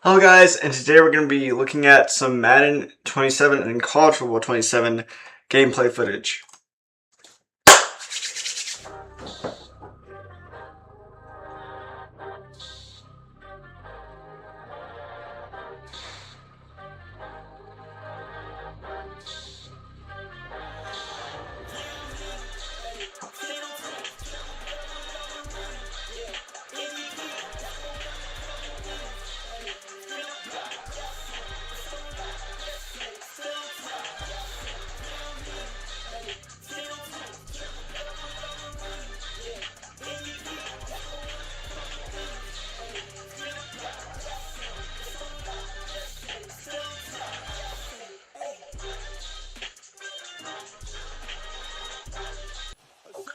Hello guys, and today we're going to be looking at some Madden 27 and College Football 27 gameplay footage.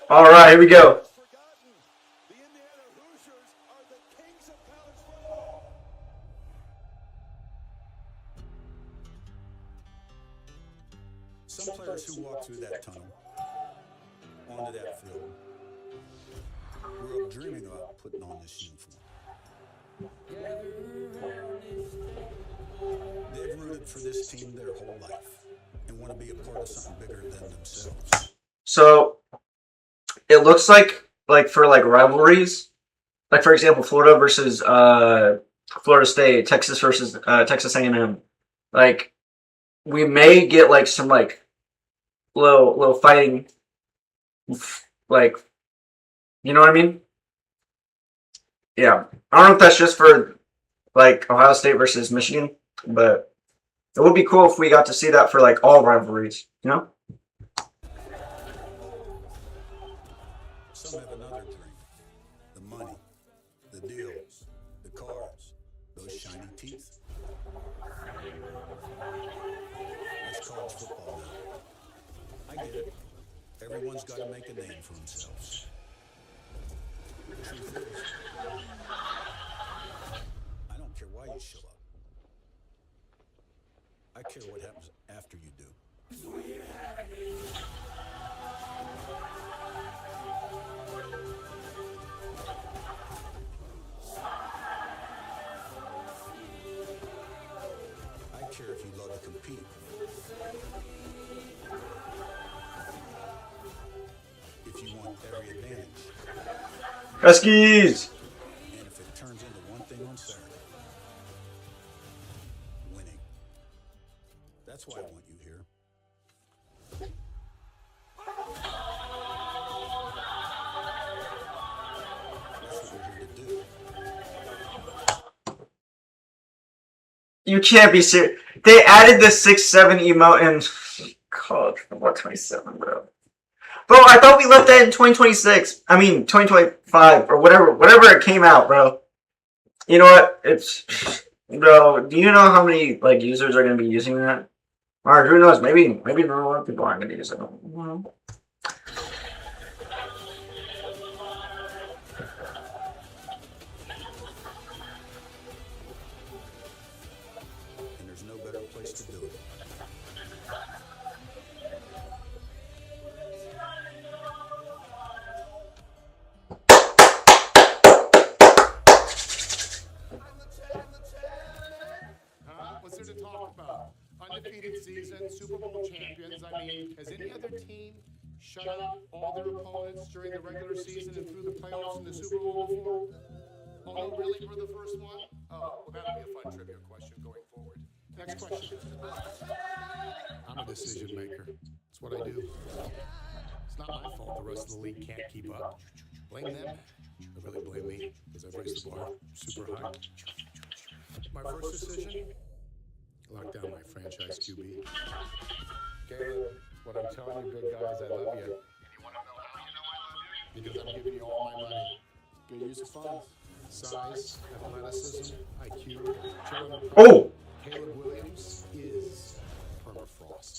Alright, here we go. Some players who walk through that tunnel, onto that field, grew up dreaming about putting on this uniform. They've rooted for this team their whole life and want to be a part of something bigger than themselves. So, it looks like for rivalries, like for example, Florida versus Florida State, Texas versus Texas A&M. Like, we may get like some little fighting, like, you know what I mean? Yeah, I don't know if that's just for like Ohio State versus Michigan, but it would be cool if we got to see that for like all rivalries, you know? Some have another dream. The money, the deals, the cars, those shiny teeth. That's college football now. I get it. Everyone's got to make a name for themselves. The truth is, I don't care why you show up. I care what happens after you do. I care if you love to compete. If you want every advantage. Huskies! And if it turns into one thing on Saturday. Winning. That's why I want you here. That's what we're here to do. You can't be serious. They added the 6-7 emote in College Football 27, bro. Bro, I thought we left that in 2026. I mean, 2025 or whatever it came out, bro. You know what? Bro, do you know how many like users are going to be using that? Or who knows? Maybe not a lot of people aren't going to use it. And there's no better place to do it. What's there to talk about? Undefeated season, Super Bowl champions. I mean, has any other team shut out all their opponents during the regular season and through the playoffs and the Super Bowl before? Only really for the first one? Oh, well, that'll be a fun trivia question going forward. Next question. I'm a decision maker. It's what I do. It's not my fault the rest of the league can't keep up. Blame them. They really blame me because I've raised the bar super high. My first decision? Lock down my franchise QB. Caleb, what I'm telling you, big guys, I love you. And you want to know how you know I love you? Because I'm giving you all my money. Good use of funds. Size, athleticism, IQ. Oh! Caleb Williams is permafrost.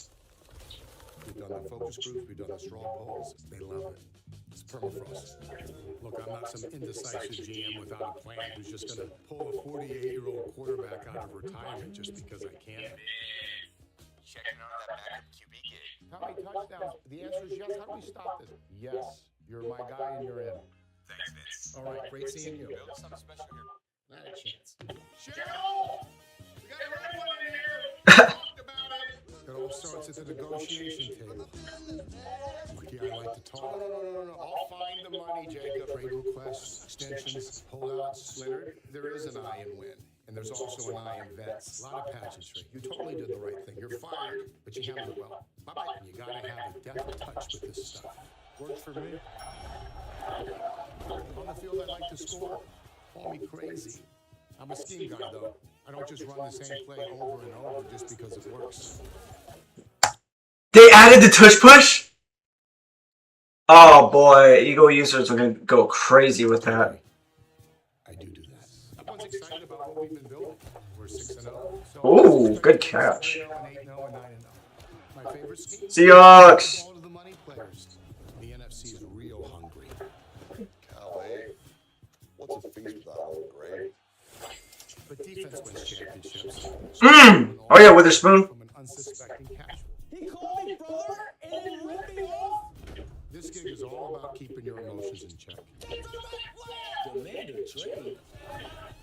We've done the focus groups, we've done the straw polls. They love it. It's permafrost. Look, I'm not some indecisive GM without a plan who's just going to pull a 48-year-old quarterback out of retirement just because I can. Checking on that backup QB gig. How many touchdowns? The answer is yes. How do we stop this? Yes. You're my guy and you're in. Thanks, Vince. All right, great seeing you. Build something special here. Not a chance. Cheryl! Talked about it. It all starts at the negotiation table. Lucky I like to talk. No. I'll find the money, Jacob. Trade requests, extensions, holdouts, Leonard. There is an I in win. And there's also an I in vets. A lot of pageantry. You totally did the right thing. You're fired, but you handled it well. Bye-bye. And you gotta have a deft touch with this stuff. Works for me. On the field, I like to score. Call me crazy. I'm a scheme guy, though. I don't just run the same play over and over just because it works. They added the tush push? Oh boy, Eagle users are gonna go crazy with that. I do that. Everyone's excited about what we've been building. We're 6-0. Ooh, good catch. 8-0 and 9-0. My favorite scheme. Seahawks. All of the money players. The NFC is real hungry. Calais, what's a feast without old Gray? But defense wins championships. Oh yeah, Witherspoon. From an unsuspecting casual. He called me brother and then ripped me off. This gig is all about keeping your emotions in check. Demand a trade.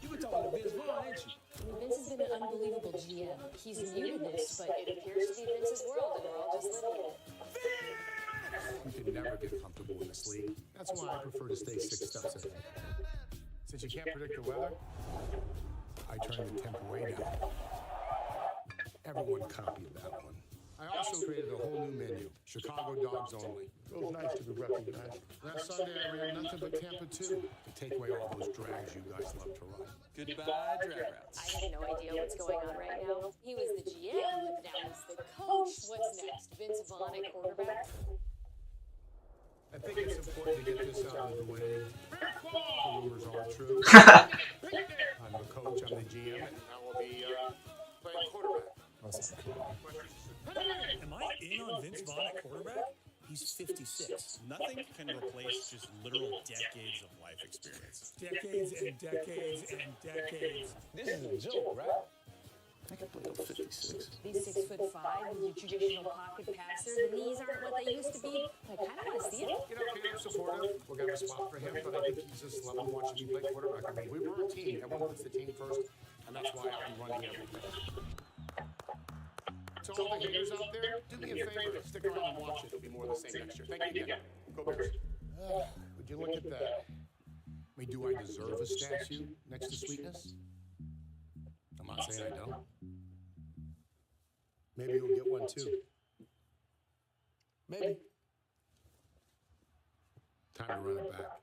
You were talking to Vince Vaughn, ain't you? Vince has been an unbelievable GM. He's new to this, but it appears to be Vince's world, and we're all just living in it. You can never get comfortable in this league. That's why I prefer to stay 6 steps ahead. Since you can't predict the weather, I turn the temp way down. Everyone copied that one. I also created a whole new menu, Chicago Dogs Only. Feels nice to be recognized. Last Sunday, I ran nothing but Tampa 2 to take away all those drags you guys love to run. Goodbye, drag routes. I have no idea what's going on right now. He was the GM, now he's the coach. What's next? Vince Vaughn at quarterback? I think it's important to get this out of the way. The rumors are true. I'm the coach, I'm the GM, and I will be playing quarterback. Am I in on Vince Vaughn at quarterback? He's 56. Nothing can replace just literal decades of life experience. Decades and decades and decades. This is a joke, right? I can play till 56. He's 6'5" with your traditional pocket passer. The knees aren't what they used to be. I kind of want to see it. You know, Peter's supportive. We'll get a spot for him, but I think he's just loving watching me play quarterback. I mean, we were a team. Everyone puts the team first, and that's why I'm running everything. To all the haters out there, do me a favor. Stick around and watch it. It'll be more of the same next year. Thank you again. Go Bears. Would you look at that? I mean, do I deserve a statue next to Sweetness? I'm not saying I don't. Maybe you'll get one too. Maybe. Time to run it back.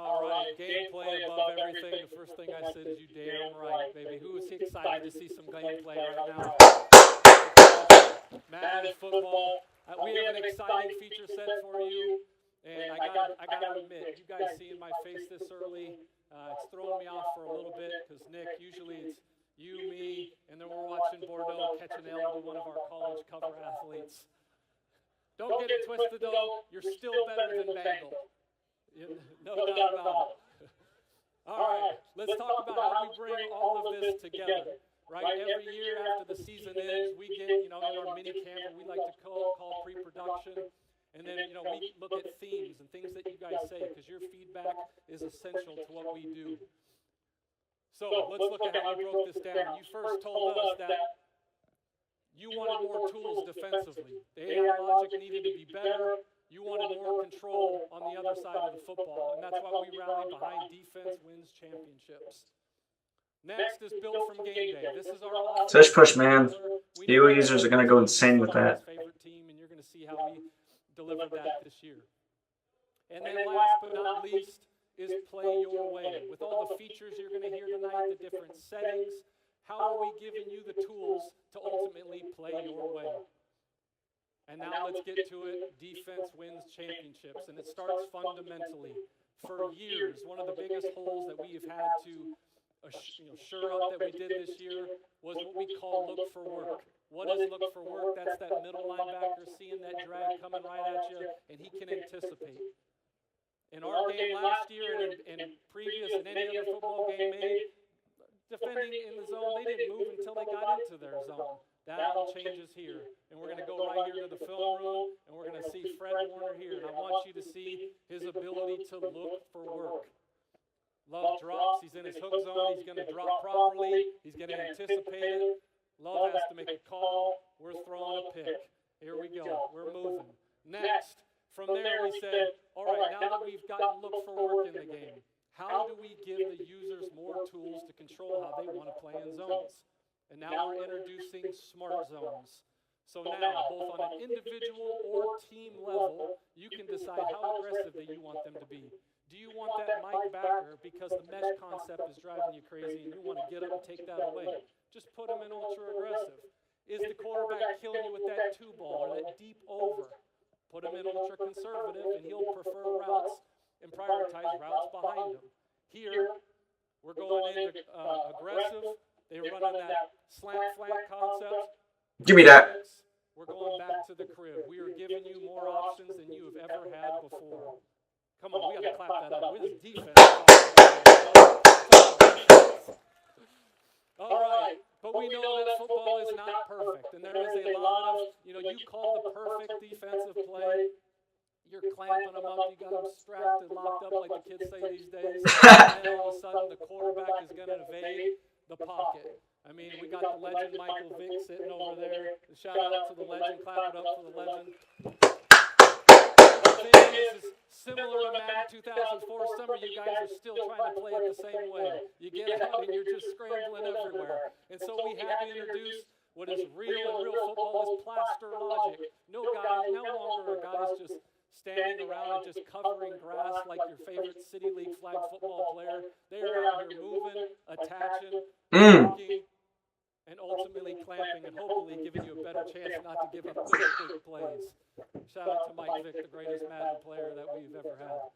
All right, gameplay above everything. The first thing I said is you damn right, baby. Who is excited to see some gameplay right now? Madden football. We have an exciting feature set for you, and I gotta admit, you guys seeing my face this early, it's throwing me off for a little bit because Nick, usually it's you, me, and then we're watching Bordeaux catch an L to one of our college cover athletes. Don't get it twisted though. You're still better than Bangle. No doubt about it. All right, let's talk about how we bring all of this together, right? Every year after the season ends, we get, in our mini camp, we like to call pre-production, and then, we look at themes and things that you guys say, because your feedback is essential to what we do. So let's look at how we broke this down. You first told us that you wanted more tools defensively. The AI logic needed to be better. You wanted more control on the other side of the football, and that's why we rally behind defense wins championships. Next is built from game day. This is our Tush push, man. Eagle users are going to go insane with that. Favorite team, and you're going to see how we deliver that this year. And then last but not least is play your way. With all the features you're going to hear tonight, the different settings, how are we giving you the tools to ultimately play your way? And now let's get to it. Defense wins championships, and it starts fundamentally. For years, one of the biggest holes that we've had to sure up that we did this year was what we call look for work. What is look for work? That's that middle linebacker seeing that drag coming right at you, and he can anticipate. In our game last year and previous and any other football game made, defending in the zone, they didn't move until they got into their zone. That all changes here. And we're going to go right here to the film room, and we're going to see Fred Warner here. And I want you to see his ability to look for work. Love drops. He's in his hook zone. He's going to drop properly. He's going to anticipate it. Love has to make a call. We're throwing a pick. Here we go. We're moving. Next. From there, we said, all right, now that we've gotten look for work in the game, how do we give the users more tools to control how they want to play in zones? And now we're introducing smart zones. So now, both on an individual or team level, you can decide how aggressive that you want them to be. Do you want that Mike backer because the mesh concept is driving you crazy and you want to get up and take that away? Just put him in ultra aggressive. Is the quarterback killing you with that two ball or that deep over? Put him in ultra conservative and he'll prefer routes and prioritize routes behind him. Here, we're going into aggressive. They run on that slant concept. Give me that. We're going back to the crib. We are giving you more options than you have ever had before. Come on, we got to clap that up. With this defense. All right, but we know that football is not perfect, and there is a lot of, you call the perfect defensive play. You're clamping them up, you got them strapped and locked up like the kids say these days, and then all of a sudden the quarterback is going to evade the pocket. I mean, we got the legend Michael Vick sitting over there. Shout out to the legend, clap it up for the legend. The thing is similar to Madden 2004 summer, you guys are still trying to play it the same way. You get out and you're just scrambling everywhere. And so we had to introduce what is real, and real football is plaster logic. No longer are guys just standing around and just covering grass like your favorite City League flag football player. They are out here moving, attaching, working, and ultimately clamping and hopefully giving you a better chance not to give up big plays. Shout out to Mike Vick, the greatest Madden player that we've ever had.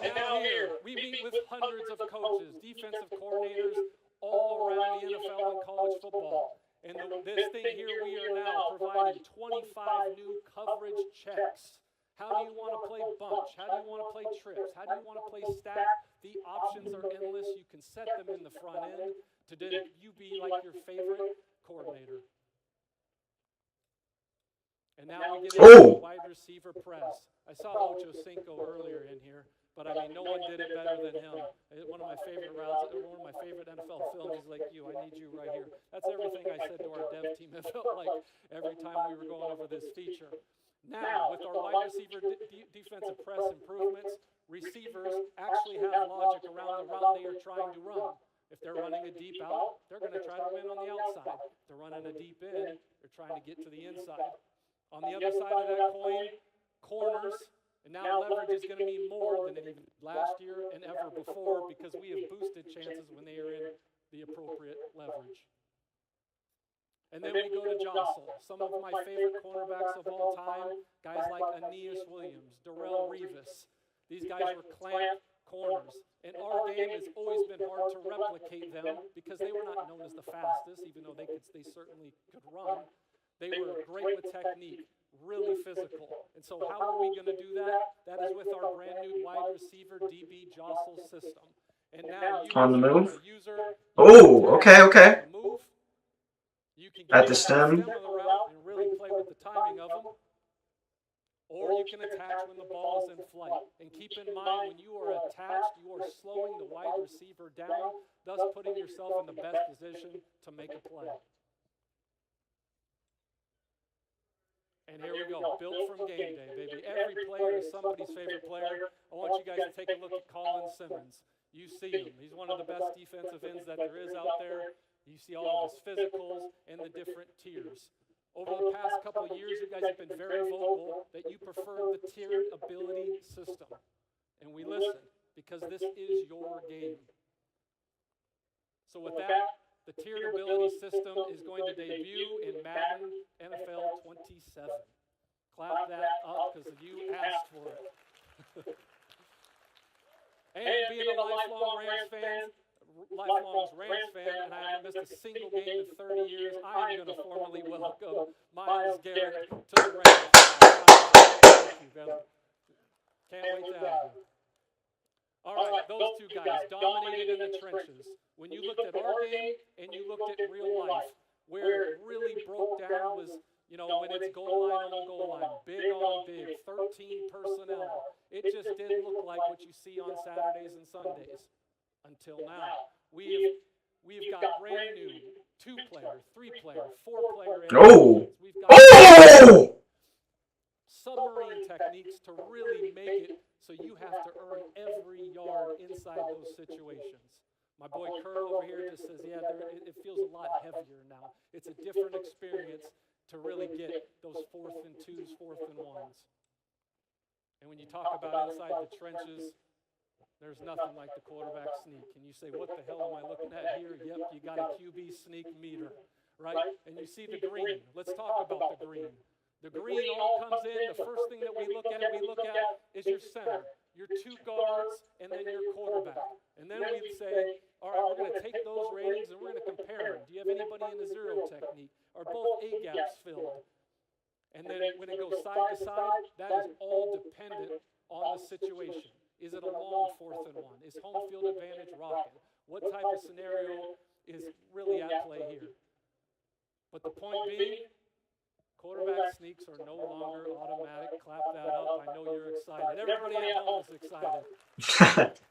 And now here, we meet with hundreds of coaches, defensive coordinators all around the NFL and college football. And this thing here, we are now providing 25 new coverage checks. How do you want to play bunch? How do you want to play trips? How do you want to play stack? The options are endless. You can set them in the front end to you be like your favorite coordinator. And now we get into wide receiver press. I saw Ocho Cinco earlier in here, but I mean, no one did it better than him. One of my favorite routes, one of my favorite NFL films is like, I need you right here. That's everything I said to our dev team. It felt like every time we were going over this feature. Now, with our wide receiver defensive press improvements, receivers actually have logic around the route they are trying to run. If they're running a deep out, they're going to try to win on the outside. If they're running a deep in, they're trying to get to the inside. On the other side of that coin, corners, and now leverage is going to mean more than even last year and ever before because we have boosted chances when they are in the appropriate leverage. And then we go to jostle. Some of my favorite cornerbacks of all time, guys like Aeneas Williams, Darrelle Revis. These guys were clamp corners. And our game has always been hard to replicate them because they were not known as the fastest, even though they certainly could run. They were great with technique, really physical. And so how are we going to do that? That is with our brand new wide receiver DB jostle system. And now you on the move. User, Okay. move. You can At get the stem. of the route and really play with the timing of them. Or you can attach when the ball is in flight. And keep in mind, when you are attached, you are slowing the wide receiver down, thus putting yourself in the best position to make a play. And here we go, built from game day, baby. Every player is somebody's favorite player. I want you guys to take a look at Colin Simmons. You see him. He's one of the best defensive ends that there is out there. You see all of his physicals and the different tiers. Over the past couple of years, you guys have been very vocal that you prefer the tiered ability system. And we listen, because this is your game. So with that, the tiered ability system is going to debut in Madden NFL 27. Clap that up because you asked for it. And being a lifelong Rams fan, and I haven't missed a single game in 30 years, I am going to formally welcome Myles Garrett to the Rams. Thank you, brother. Can't wait to have you. All right, those two guys dominated in the trenches. When you looked at our game and you looked at real life, where it really broke down was, when it's goal line on goal line, big on big, 13 personnel. It just didn't look like what you see on Saturdays and Sundays until now. We've got brand new 2-player, 3-player, 4-player. Oh! We've got submarine techniques to really make it so you have to earn every yard inside those situations. My boy Kerr over here just says, yeah, it feels a lot heavier now. It's a different experience to really get those 4th and 2s, 4th and 1s. And when you talk about inside the trenches, there's nothing like the quarterback sneak. And you say, what the hell am I looking at here? Yep, you got a QB sneak meter, right? And you see the green. Let's talk about the green. The green all comes in. The first thing that we look at is your center, your 2 guards, and then your quarterback. And then we say, all right, we're going to take those ratings and we're going to compare them. Do you have anybody in the zero technique? Are both A-gaps filled? And then when it goes side to side, that is all dependent on the situation. Is it a long 4th and 1? Is home field advantage rocking? What type of scenario is really at play here? But the point being, quarterback sneaks are no longer automatic. Clap that up. I know you're excited. Everybody at home is excited.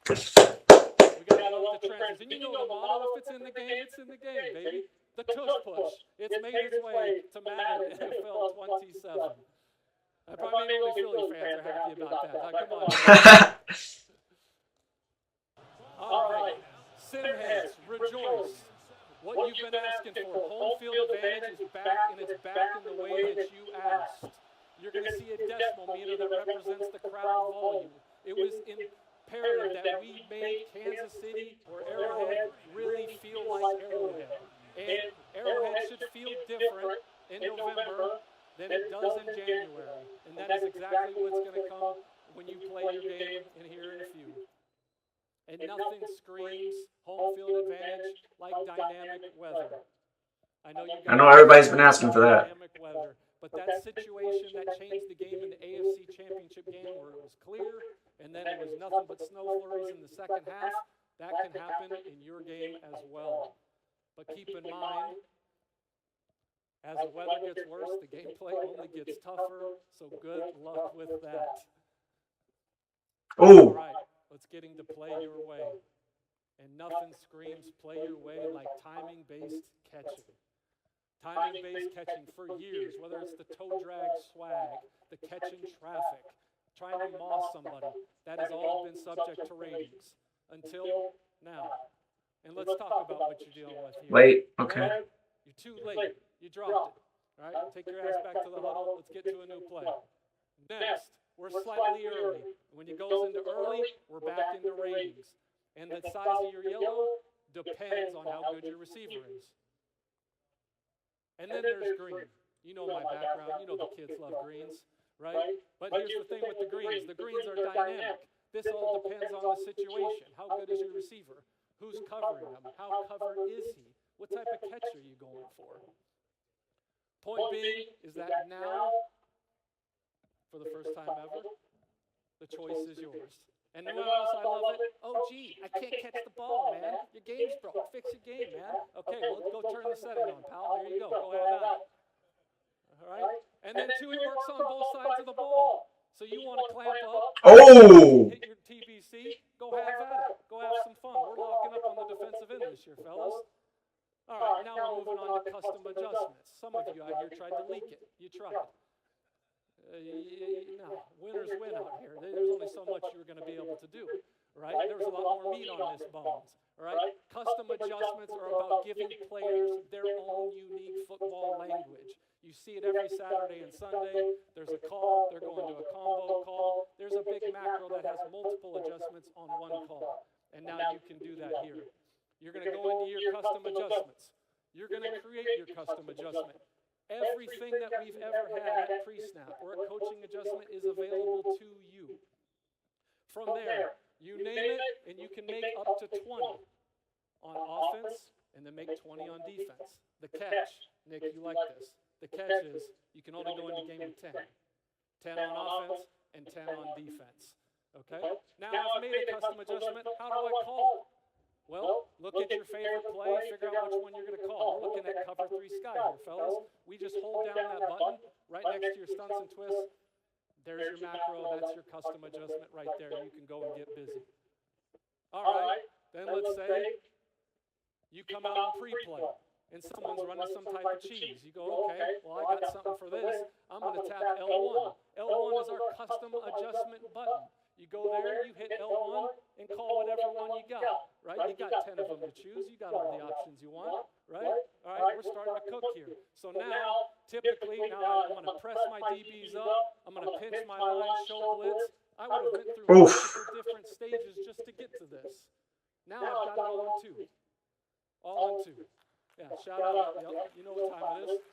We got to love the trenches. And you know the motto, if it's in the game, it's in the game, baby. The tush push. It's made its way to Madden NFL 27. Probably only Philly fans are happy about that. Come on. All right. Simheads, rejoice. What you've been asking for. Home field advantage is back, and it's back in the way that you asked. You're going to see a decimal meter that represents the crowd volume. It was imperative that we made Kansas City or Arrowhead really feel like Arrowhead. And Arrowhead should feel different in November than it does in January. And that is exactly what's going to come when you play your game in here in a few. And nothing screams home field advantage like dynamic weather. I know everybody's been asking for that. Dynamic weather, but that situation that changed the game in the AFC Championship game where it was clear and then it was nothing but snow flurries in the second half, that can happen in your game as well. But keep in mind, as the weather gets worse, the gameplay only gets tougher, so good luck with that. All right, let's get into play your way. And nothing screams play your way like timing-based catching. Timing-based catching for years, whether it's the toe drag swag, the catching traffic, trying to moss somebody, that has all been subject to ratings until now. And let's talk about what you're dealing with here. Late, okay. You're too late. You dropped it. All right, take your ass back to the huddle. Let's get to a new play. Next, we're slightly early. When it goes into early, we're back into ratings. And the size of your yellow depends on how good your receiver is. And then there's green. You know my background. You know the kids love greens, right? But here's the thing with the greens. The greens are dynamic. This all depends on the situation. How good is your receiver? Who's covering him? How covered is he? What type of catch are you going for? Point being is that now, for the first time ever, the choice is yours. And you know what else I love it? Oh, gee, I can't catch the ball, man. Your game's broke. Fix your game, man. Okay, well, go turn the setting on, pal. There you go. Go have at it. All right? And then, two, it works on both sides of the ball. So you want to clamp up, hit your TBC, go have at it. Go have some fun. We're locking up on the defensive end this year, fellas. All right, now we're moving on to custom adjustments. Some of you out here tried to leak it. You tried. No, winners win out here. There's only so much you're going to be able to do, right? There's a lot more meat on this bones, all right? Custom adjustments are about giving players their own unique football language. You see it every Saturday and Sunday. There's a call. They're going to a combo call. There's a big macro that has multiple adjustments on one call. And now you can do that here. You're going to go into your custom adjustments. You're going to create your custom adjustment. Everything that we've ever had at pre-snap or a coaching adjustment is available to you. From there, You name it, and you can make up to 20 on offense, and then make 20 on defense. The catch, Nick, you like this. The catch is you can only go into game with 10. 10 on offense and 10 on defense. Okay? Now I've made a custom adjustment. How do I call it? Well, look at your favorite play, figure out which one you're going to call. We're looking at cover 3 sky here, fellas. We just hold down that button right next to your stunts and twists. There's your macro. That's your custom adjustment right there. You can go and get busy. All right. Then let's say you come out in pre-play and someone's running some type of cheese. You go, okay, well, I got something for this. I'm going to tap L1. L1 is our custom adjustment button. You go there, you hit L1, and call whatever one you got, right? You got 10 of them to choose. You got all the options you want, right? All right, we're starting to cook here. So now, typically, now I'm going to press my DBs up. I'm going to pinch my line, show blitz. I would have went through multiple different stages just to get to this. Now I've got it all in 2. All in 2. Yeah, shout out. Yep, you know what time it is.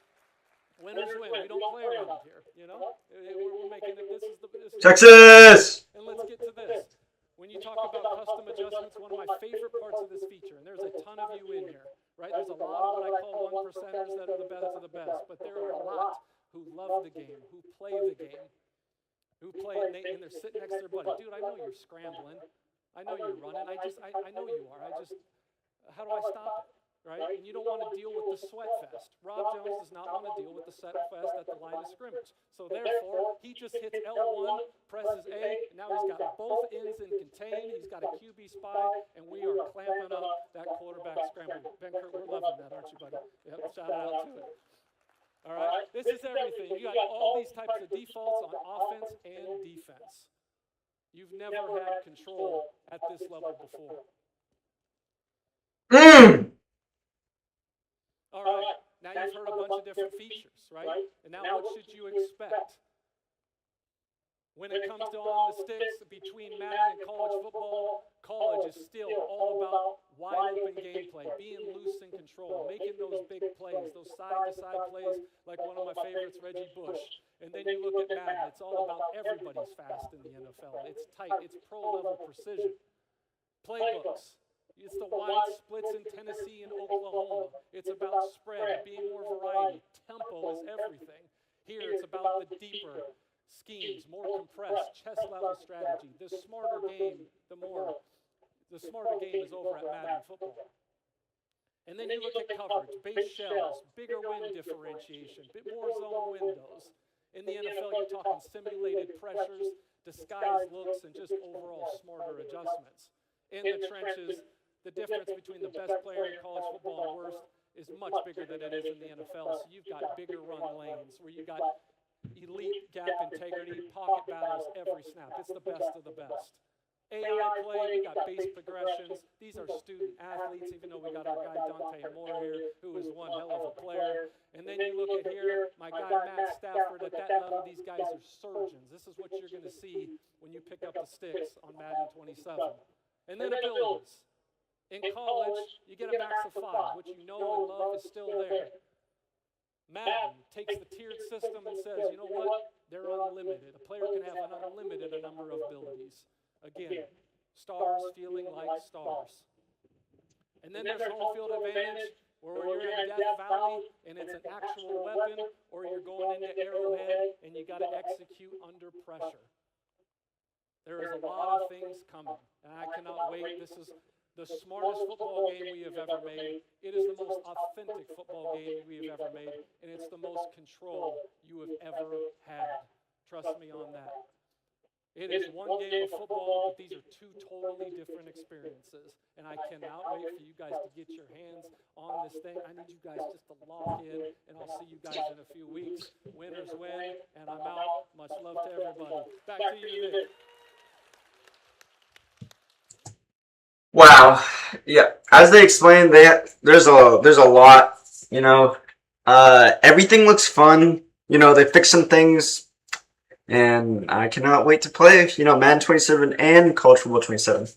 Winners win. We don't play around here, you know? We're making it. This is Texas! And let's get to this. When you talk about custom adjustments, one of my favorite parts of this feature, and there's a ton of you in here, right? There's a lot of what I call 1%ers that are the best of the best, but there are a lot who love the game, who play the game, who play it, and they're sitting next to their buddy. Dude, I know you're scrambling. I know you're running. I know you are. How do I stop it? Right? And you don't want to deal with the sweat fest. Rob Jones does not want to deal with the sweat fest at the line of scrimmage. So therefore, he just hits L1, presses A, and now he's got both ends in contain. He's got a QB spy, and we are clamping up that quarterback scramble. Ben Kurt, we're loving that, aren't you, buddy? Yep, shout out to it. All right? This is everything. You got all these types of defaults on offense and defense. You've never had control at this level before. All right, now you've heard a bunch of different features, right? And now what should you expect? When it comes to on the sticks between Madden and college football, college is still all about wide open gameplay, being loose in control, making those big plays, those side-to-side plays like one of my favorites, Reggie Bush. And then you look at Madden, it's all about everybody's fast in the NFL. It's tight, it's pro-level precision. Playbooks. It's the wide splits in Tennessee and Oklahoma. It's about spread, being more variety. Tempo is everything. Here it's about the deeper schemes, more compressed, chest level strategy. The smarter game is over at Madden football. And then you look at coverage, base shells, bigger wind differentiation, bit more zone windows. In the NFL, you're talking simulated pressures, disguised looks, and just overall smarter adjustments. In the trenches, the difference between the best player in college football and worst is much bigger than it is in the NFL. So you've got bigger run lanes where you got elite gap integrity, pocket battles every snap. It's the best of the best. AI play, we got base progressions. These are student athletes, even though we got our guy Dante Moore here, who is one hell of a player. And then you look at here, my guy Matt Stafford, at that level, these guys are surgeons. This is what you're going to see when you pick up the sticks on Madden 27. And then abilities. In college, you get a max of 5, which you know and love is still there. Madden takes the tiered system and says, you know what? They're unlimited. A player can have an unlimited number of abilities. Again, stars feeling like stars. And then there's home field advantage, where you're in Death Valley and it's an actual weapon, or you're going into Arrowhead and you got to execute under pressure. There is a lot of things coming, and I cannot wait. This is the smartest football game we have ever made. It is the most authentic football game we have ever made, and it's the most control you have ever had. Trust me on that. It is one game of football, but these are 2 totally different experiences, and I cannot wait for you guys to get your hands on this thing. I need you guys just to lock in, and I'll see you guys in a few weeks. Winners win, and I'm out. Much love to everybody. Back to you, Nick. Wow. Yeah. As they explained, there's a lot, you know. Everything looks fun. You know, they fixed some things, and I cannot wait to play, you know, Madden 27 and College Football 27.